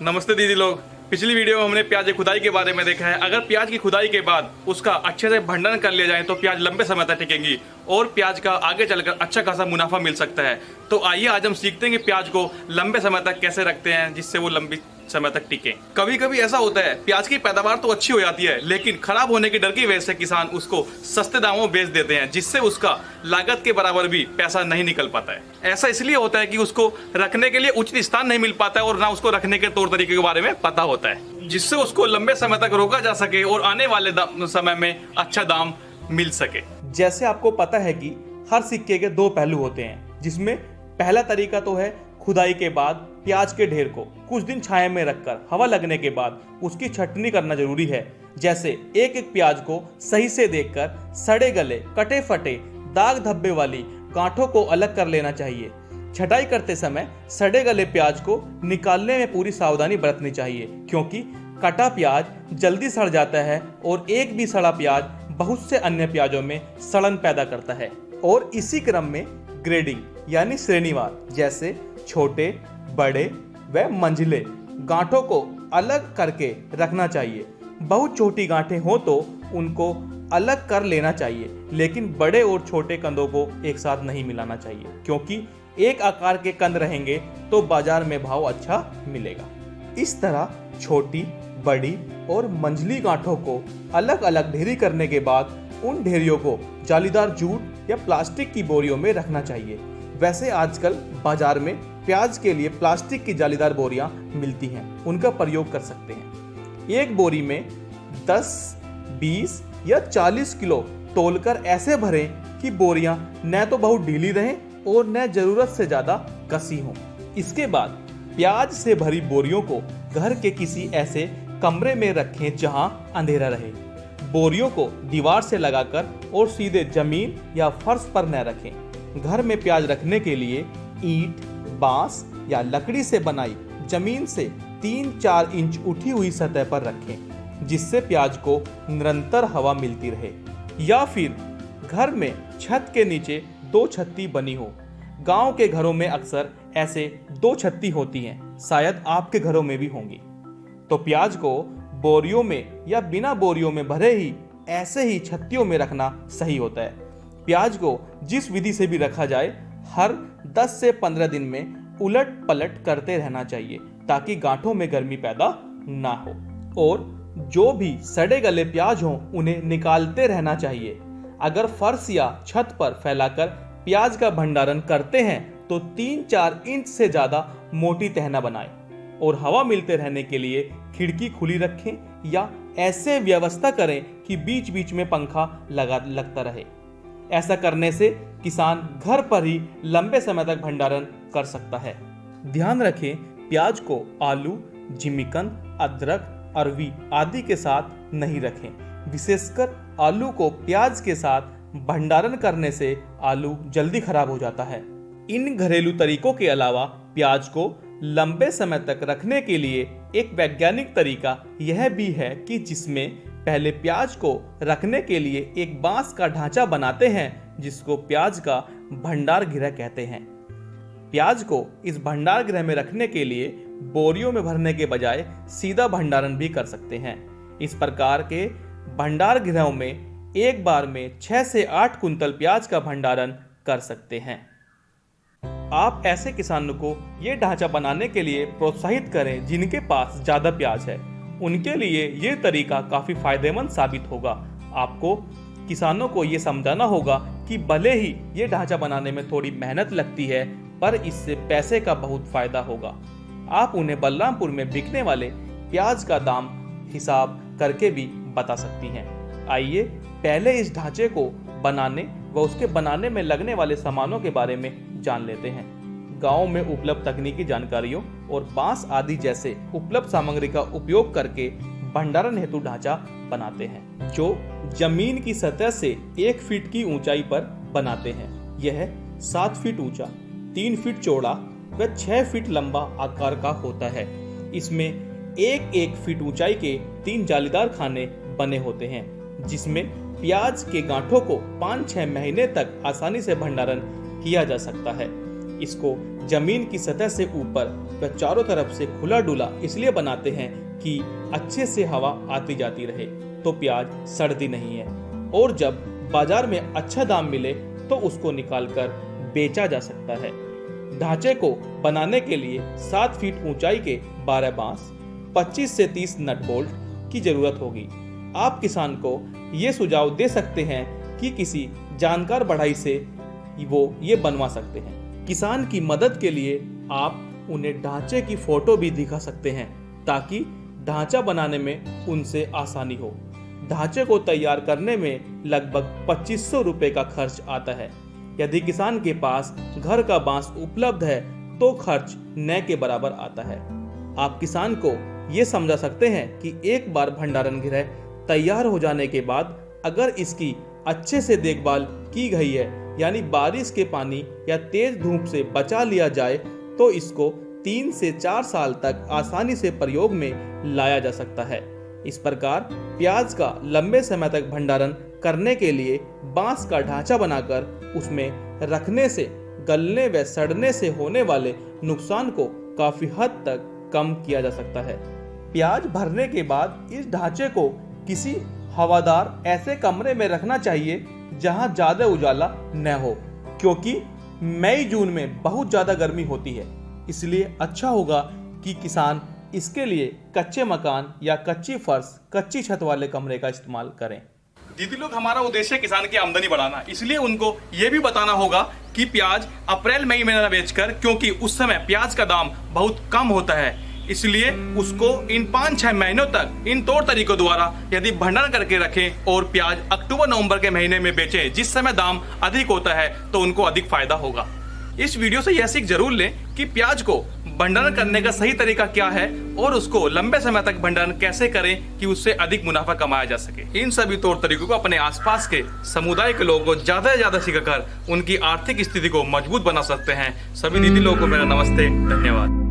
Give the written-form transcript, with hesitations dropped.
नमस्ते दीदी लोग। पिछली वीडियो में हमने प्याज की खुदाई के बारे में देखा है। अगर प्याज की खुदाई के बाद उसका अच्छे से भंडारण कर लिया जाए तो प्याज लंबे समय तक टिकेंगी और प्याज का आगे चलकर अच्छा खासा मुनाफा मिल सकता है। तो आइए आज हम सीखते हैं कि प्याज को लंबे समय तक कैसे रखते हैं जिससे वो लंबी समय तक टिके। कभी कभी ऐसा होता है प्याज की पैदावार तो अच्छी हो जाती है लेकिन खराब होने के डर की वजह से किसान उसको सस्ते दामों में बेच देते हैं जिससे उसका लागत के बराबर भी पैसा नहीं निकल पाता है। ऐसा इसलिए होता है कि उसको रखने के लिए उचित स्थान नहीं मिल पाता है और ना उसको रखने के तौर तरीके के बारे में पता होता है जिससे उसको लंबे समय तक रोका जा सके और आने वाले समय में अच्छा दाम मिल सके। जैसे आपको पता है कि हर सिक्के के दो पहलू होते हैं, जिसमें पहला तरीका तो है खुदाई के बाद प्याज के ढेर को कुछ दिन छाया में रखकर हवा लगने के बाद उसकी छटनी करना जरूरी है। जैसे एक एक प्याज को सही से देखकर सड़े गले, कटे फटे, दाग धब्बे वाली गांठों को अलग कर लेना चाहिए। छटाई करते समय सड़े गले प्याज को निकालने में पूरी सावधानी बरतनी चाहिए क्योंकि कटा प्याज जल्दी सड़ जाता है और एक भी सड़ा प्याज बहुत से अन्य प्याजों में सड़न पैदा करता है। और इसी क्रम में ग्रेडिंग यानी श्रेणीवार, जैसे छोटे, बड़े व मंझले गांठों को अलग करके रखना चाहिए। बहुत छोटी गांठें हो तो उनको अलग कर लेना चाहिए, लेकिन बड़े और छोटे कंदों को एक साथ नहीं मिलाना चाहिए क्योंकि एक आकार के कंद रहेंगे तो बाजार में भाव अच्छा मिलेगा। इस तरह छोटी, बड़ी और मंझली गांठों को अलग अलग ढेरी करने के बाद उन ढेरियों को जालीदार जूट या प्लास्टिक की बोरियों में रखना चाहिए। वैसे आजकल बाजार में प्याज के लिए प्लास्टिक की जालीदार बोरियां मिलती हैं, उनका प्रयोग कर सकते हैं। एक बोरी में 10, 20 या 40 किलो तोलकर ऐसे भरें कि बोरियां न तो बहुत ढीली रहें और न जरूरत से ज्यादा कसी हों। इसके बाद प्याज से भरी बोरियों को घर के किसी ऐसे कमरे में रखें जहां अंधेरा रहे। बोरियों को दीवार से लगाकर और सीधे जमीन या फर्श पर न रखें। घर में प्याज रखने के लिए ईंट, बांस या लकड़ी से बनाई जमीन से 3-4 इंच उठी हुई सतह पर रखें जिससे प्याज को निरंतर हवा मिलती रहे। या फिर घर में छत के नीचे 2 छत्ती बनी हो। गांव के घरों में अक्सर ऐसे 2 छत्ती होती हैं, शायद आपके घरों में भी होंगी। तो प्याज को बोरियों में या बिना बोरियों में भरे ही ऐसे ही छत्तियों में रखना सही होता है। प्याज को जिस विधि से भी रखा जाए हर 10 से 15 दिन में उलट पलट करते रहना चाहिए ताकि गांठों में गर्मी पैदा ना हो। और जो भी सड़े गले प्याज हों उन्हें निकालते रहना चाहिए। अगर फर्श या छत पर फैलाकर प्याज का भंडारण करते हैं तो 3-4 इंच से ज्यादा मोटी तहना बनाएं और हवा मिलते रहने के लिए खिड़की खुली रखें या ऐसे व्यवस्था करें कि बीच बीच में पंखा लगता रहे। ऐसा करने से किसान घर पर ही लंबे समय तक भंडारण कर सकता है। ध्यान रखें, प्याज को आलू, जिमीकंद, अदरक, अरवी आदि के साथ नहीं रखें। विशेषकर आलू को प्याज के साथ भंडारण करने से आलू जल्दी खराब हो जाता है। इन घरेलू तरीकों के अलावा प्याज को लंबे समय तक रखने के लिए एक वैज्ञानिक तरीका यह भी है कि जिसमें पहले प्याज को रखने के लिए एक बांस का ढांचा बनाते हैं जिसको प्याज का भंडार गृह कहते हैं। प्याज को इस भंडार गृह में रखने के लिए बोरियों में भरने के बजाय सीधा भंडारण भी कर सकते हैं। इस प्रकार के भंडार गृहों में एक बार में 6 से 8 कुंतल प्याज का भंडारण कर सकते हैं। आप ऐसे किसानों को ये ढांचा बनाने के लिए प्रोत्साहित करें जिनके पास ज्यादा प्याज है। उनके लिए ये तरीका काफी फायदेमंद साबित होगा। आपको किसानों को ये समझाना होगा कि भले ही ये ढांचा बनाने में थोड़ी मेहनत लगती है पर इससे पैसे का बहुत फायदा होगा। आप उन्हें बलरामपुर में बिकने वाले प्याज का दाम हिसाब करके भी बता सकती हैं। आइए पहले इस ढांचे को बनाने व उसके बनाने में लगने वाले सामानों के बारे में जान लेते हैं। गांव में उपलब्ध तकनीकी जानकारियों और बांस आदि जैसे उपलब्ध सामग्री का उपयोग करके भंडारण हेतु ढांचा बनाते हैं जो जमीन की सतह से 1 फीट की ऊंचाई पर बनाते हैं। यह 7 फीट ऊंचा, 3 फीट चौड़ा व 6 फीट लंबा आकार का होता है। इसमें 1-1 फीट ऊंचाई के 3 जालीदार खाने बने होते हैं जिसमें प्याज के गांठों को 5-6 महीने तक आसानी से भंडारण किया जा सकता है। इसको जमीन की सतह से ऊपर व चारों तरफ से खुला डुला इसलिए बनाते हैं कि अच्छे से हवा आती जाती रहे, तो प्याज सड़ती नहीं है। और जब बाजार में अच्छा दाम मिले तो उसको निकालकर बेचा जा सकता है। ढांचे को बनाने के लिए 7 फीट ऊंचाई के 12 बांस, 25 से 30 नट बोल्ट की जरूरत होगी। आप किसान को ये सुझाव दे सकते हैं कि किसी जानकार बढ़ई से वो ये बनवा सकते हैं। किसान की मदद के लिए आप उन्हें ढांचे की फोटो भी दिखा सकते हैं ताकि ढांचा बनाने में उनसे आसानी हो। ढांचे को तैयार करने में लगभग 2500 रुपए का खर्च आता है। यदि किसान के पास घर का बांस उपलब्ध है तो खर्च न के बराबर आता है। आप किसान को ये समझा सकते हैं कि एक बार भंडारण गृह तैयार हो जाने के बाद अगर इसकी अच्छे से देखभाल की गई है, यानी बारिश के पानी या तेज धूप से बचा लिया जाए, तो इसको 3 से 4 साल तक आसानी से प्रयोग में लाया जा सकता है। इस प्रकार प्याज का लंबे समय तक भंडारण करने के लिए बांस का ढांचा बनाकर उसमें रखने से गलने व सड़ने से होने वाले नुकसान को काफी हद तक कम किया जा सकता है। प्याज भरने के बाद इस ढांचे को किसी हवादार ऐसे कमरे में रखना चाहिए जहां ज्यादा उजाला न हो, क्योंकि मई जून में बहुत ज्यादा गर्मी होती है। इसलिए अच्छा होगा कि किसान इसके लिए कच्चे मकान या कच्ची फर्श, कच्ची छत वाले कमरे का इस्तेमाल करें। दीदी लोग, हमारा उद्देश्य है किसान की आमदनी बढ़ाना, इसलिए उनको ये भी बताना होगा कि प्याज अप्रैल मई में न बेचकर, क्योंकि उस समय प्याज का दाम बहुत कम होता है, इसलिए उसको इन 5-6 महीनों तक इन तौर तरीकों द्वारा यदि भंडारण करके रखें और प्याज अक्टूबर नवंबर के महीने में बेचें जिस समय दाम अधिक होता है, तो उनको अधिक फायदा होगा। इस वीडियो से यह सीख जरूर लें कि प्याज को भंडारण करने का सही तरीका क्या है और उसको लंबे समय तक भंडारण कैसे करें कि उससे अधिक मुनाफा कमाया जा सके। इन सभी तौर तरीकों को अपने आसपास के समुदाय के लोगों को ज्यादा से ज्यादा सिखाकर उनकी आर्थिक स्थिति को मजबूत बना सकते हैं। सभी दीदी लोगों को मेरा नमस्ते, धन्यवाद।